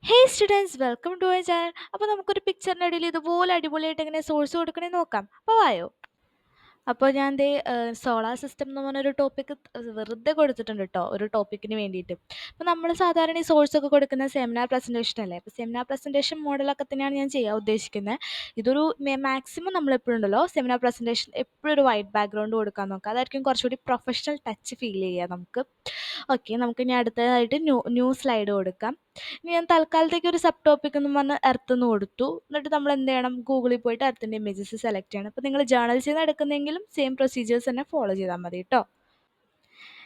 Hey students, welcome to my channel. അപ്പോൾ നമുക്കൊരു പിക്ചറിൻ്റെ ഇടയിൽ ഇതുപോലെ അടിപൊളിയായിട്ട് എങ്ങനെ സോഴ്സ് കൊടുക്കണേ നോക്കാം. അപ്പോൾ വായോ. അപ്പോൾ ഞാൻ ദേ സോളാർ സിസ്റ്റം എന്ന് പറഞ്ഞൊരു ടോപ്പിക്ക് വെറുതെ കൊടുത്തിട്ടുണ്ട് കേട്ടോ, ഒരു ടോപ്പിക്കിന് വേണ്ടിയിട്ട്. അപ്പോൾ നമ്മൾ സാധാരണ ഈ സോഴ്സൊക്കെ കൊടുക്കുന്ന സെമിനാർ പ്രസൻറ്റേഷൻ അല്ലേ. അപ്പോൾ സെമിനാർ പ്രസൻറ്റേഷൻ മോഡലൊക്കെ തന്നെയാണ് ഞാൻ ചെയ്യാൻ ഉദ്ദേശിക്കുന്നത്. ഇതൊരു മാക്സിമം നമ്മളെപ്പോഴും ഉണ്ടല്ലോ സെമിനാർ പ്രസൻറ്റേഷൻ എപ്പോഴും ഒരു വൈറ്റ് ബാക്ക്ഗ്രൗണ്ട് കൊടുക്കാൻ നോക്കുക. അതായിരിക്കും കുറച്ചുകൂടി പ്രൊഫഷണൽ ടച്ച് ഫീൽ ചെയ്യുക നമുക്ക്. ഓക്കെ, നമുക്ക് ഇനി അടുത്തതായിട്ട് ന്യൂ സ്ലൈഡ് കൊടുക്കാം. ഇനി ഞാൻ തൽക്കാലത്തേക്ക് ഒരു സബ് ടോപ്പിക് എന്ന് പറഞ്ഞ് എർത്ത് എന്ന് കൊടുത്തു. എന്നിട്ട് നമ്മൾ എന്ത് ചെയ്യണം, ഗൂഗിളിൽ പോയിട്ട് എർത്തിൻ്റെ ഇമേജസ് സെലക്ട് ചെയ്യണം. അപ്പോൾ നിങ്ങൾ ജേർണൽസിൽ നിന്ന് എടുക്കുന്നെങ്കിലും സെയിം പ്രൊസീജിയേഴ്സ് തന്നെ ഫോളോ ചെയ്താൽ മതി കേട്ടോ.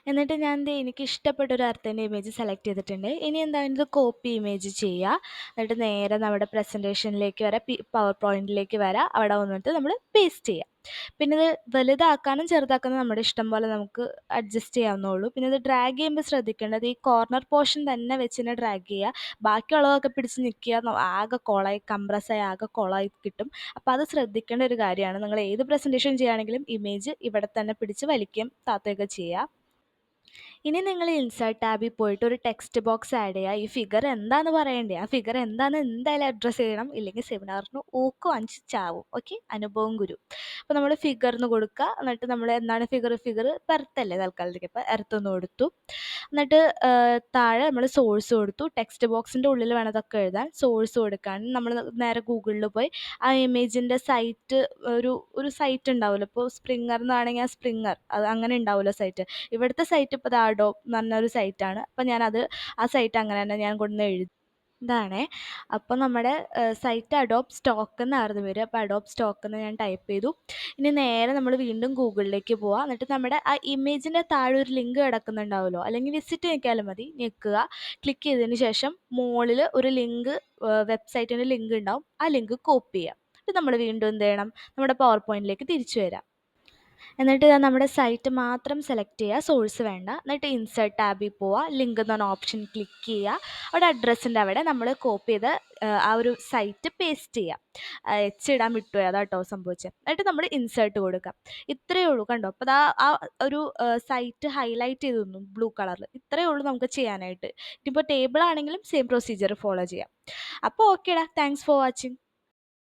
എന്നിട്ട് ഞാൻ ദേ എനിക്ക് ഇഷ്ടപ്പെട്ട ഒരു എർത്തിൻ്റെ ഇമേജ് സെലക്ട് ചെയ്തിട്ടുണ്ട്. ഇനി എന്താ, ഇത് കോപ്പി ഇമേജ് ചെയ്യുക. എന്നിട്ട് നേരെ നമ്മുടെ പ്രസൻറ്റേഷനിലേക്ക് വരാം, പവർ പോയിന്റിലേക്ക് വരാം. അവിടെ വന്നിട്ട് നമ്മൾ പേസ്റ്റ് ചെയ്യുക. പിന്നെ ഇത് വലുതാക്കാനും ചെറുതാക്കാനും നമ്മുടെ ഇഷ്ടം പോലെ നമുക്ക് അഡ്ജസ്റ്റ് ചെയ്യാവുന്നുള്ളൂ. പിന്നെ ഇത് ഡ്രാഗ് ചെയ്യുമ്പോൾ ശ്രദ്ധിക്കേണ്ടത് ഈ കോർണർ പോർഷൻ തന്നെ വെച്ച് തന്നെ ഡ്രാഗ് ചെയ്യുക. ബാക്കിയുള്ളതൊക്കെ പിടിച്ച് നിൽക്കുക, ആകെ കോളായി കംപ്രസ്സായി ആകെ കോളായി കിട്ടും. അപ്പോൾ അത് ശ്രദ്ധിക്കേണ്ട ഒരു കാര്യമാണ്. നിങ്ങൾ ഏത് പ്രസൻറ്റേഷൻ ചെയ്യുകയാണെങ്കിലും ഇമേജ് ഇവിടെ തന്നെ പിടിച്ച് വലിക്കുകയും താത്തുകയൊക്കെ ചെയ്യുക. ഇനി നിങ്ങൾ ഇൻസേർട്ട് ടാബിൽ പോയിട്ട് ഒരു ടെക്സ്റ്റ് ബോക്സ് ആഡ് ചെയ്യുക. ഈ ഫിഗർ എന്താണെന്ന് പറയണ്ടേ, ആ ഫിഗർ എന്താണെന്ന് എന്തായാലും അഡ്രസ്സ് ചെയ്യണം, ഇല്ലെങ്കിൽ സെമിനാറിന് ഊക്കും 5 ചാവും. ഓക്കെ, അനുഭവം ഗുരു. അപ്പോൾ നമ്മൾ ഫിഗർ എന്ന് കൊടുക്കുക. എന്നിട്ട് നമ്മൾ എന്താണ് ഫിഗർ പെർത്തല്ലേ തൽക്കാലത്തേക്ക്, അപ്പോൾ എർത്തൊന്ന് കൊടുത്തു. എന്നിട്ട് താഴെ നമ്മൾ സോഴ്സ് കൊടുത്തു. ടെക്സ്റ്റ് ബോക്സിൻ്റെ ഉള്ളിൽ വേണം അതൊക്കെ എഴുതാൻ. സോഴ്സ് കൊടുക്കാൻ നമ്മൾ നേരെ ഗൂഗിളിൽ പോയി ആ ഇമേജിൻ്റെ സൈറ്റ്, ഒരു സൈറ്റ് ഉണ്ടാവുമല്ലോ. ഇപ്പോൾ സ്പ്രിങ്ങർ എന്നാണെങ്കിൽ ആ സ്പ്രിങ്ങർ, അത് അങ്ങനെ ഉണ്ടാവുമല്ലോ സൈറ്റ്. ഇവിടുത്തെ സൈറ്റ് ഇപ്പോൾ അഡോബ് എന്ന് പറഞ്ഞൊരു സൈറ്റാണ്. അപ്പോൾ ആ സൈറ്റ് അങ്ങനെ തന്നെ ഞാൻ കൊണ്ടുവന്ന് എഴുതി. ഇതാണേ. അപ്പോൾ നമ്മുടെ സൈറ്റ് അഡോബ് സ്റ്റോക്ക് എന്നായിരുന്നു വരിക. അപ്പോൾ അഡോബ് സ്റ്റോക്ക് എന്ന് ഞാൻ ടൈപ്പ് ചെയ്തു. ഇനി നേരെ നമ്മൾ വീണ്ടും ഗൂഗിളിലേക്ക് പോവുക. എന്നിട്ട് നമ്മുടെ ആ ഇമേജിൻ്റെ താഴെ ഒരു ലിങ്ക് കിടക്കുന്നുണ്ടാവുമല്ലോ, അല്ലെങ്കിൽ വിസിറ്റ് ഞെക്കിയാലും മതി. ഞെക്കുക, ക്ലിക്ക് ചെയ്തതിന് ശേഷം മുകളിൽ ഒരു ലിങ്ക്, വെബ്സൈറ്റിൻ്റെ ലിങ്ക് ഉണ്ടാവും. ആ ലിങ്ക് കോപ്പി ചെയ്യുക. എന്നിട്ട് നമ്മൾ വീണ്ടും എന്ത് ചെയ്യണം, നമ്മുടെ പവർ പോയിന്റിലേക്ക് തിരിച്ചു വരാം. എന്നിട്ട് നമ്മുടെ സൈറ്റ് മാത്രം സെലക്ട് ചെയ്യുക, സോഴ്സ് വേണ്ട. എന്നിട്ട് ഇൻസേർട്ട് ടാബിൽ പോവുക, ലിങ്ക് എന്ന് പറഞ്ഞ ഓപ്ഷൻ ക്ലിക്ക് ചെയ്യുക. അവിടെ അഡ്രസ്സിൻ്റെ അവിടെ നമ്മൾ കോപ്പി ചെയ്ത് ആ ഒരു സൈറ്റ് പേസ്റ്റ് ചെയ്യുക. ഇടാൻ വിട്ടുപോയി, അതാട്ടോ സംഭവിച്ചത്. എന്നിട്ട് നമ്മൾ ഇൻസേർട്ട് കൊടുക്കാം. ഇത്രയേ ഉള്ളൂ, കണ്ടോ. അപ്പോൾ ആ ഒരു സൈറ്റ് ഹൈലൈറ്റ് ചെയ്ത് തന്നു ബ്ലൂ കളറിൽ. ഇത്രയേ ഉള്ളൂ നമുക്ക് ചെയ്യാനായിട്ട്. ഇനിയിപ്പോൾ ടേബിൾ ആണെങ്കിലും സെയിം പ്രൊസീജിയർ ഫോളോ ചെയ്യാം. അപ്പോൾ ഓക്കേടാ, താങ്ക്സ് ഫോർ വാച്ചിങ്.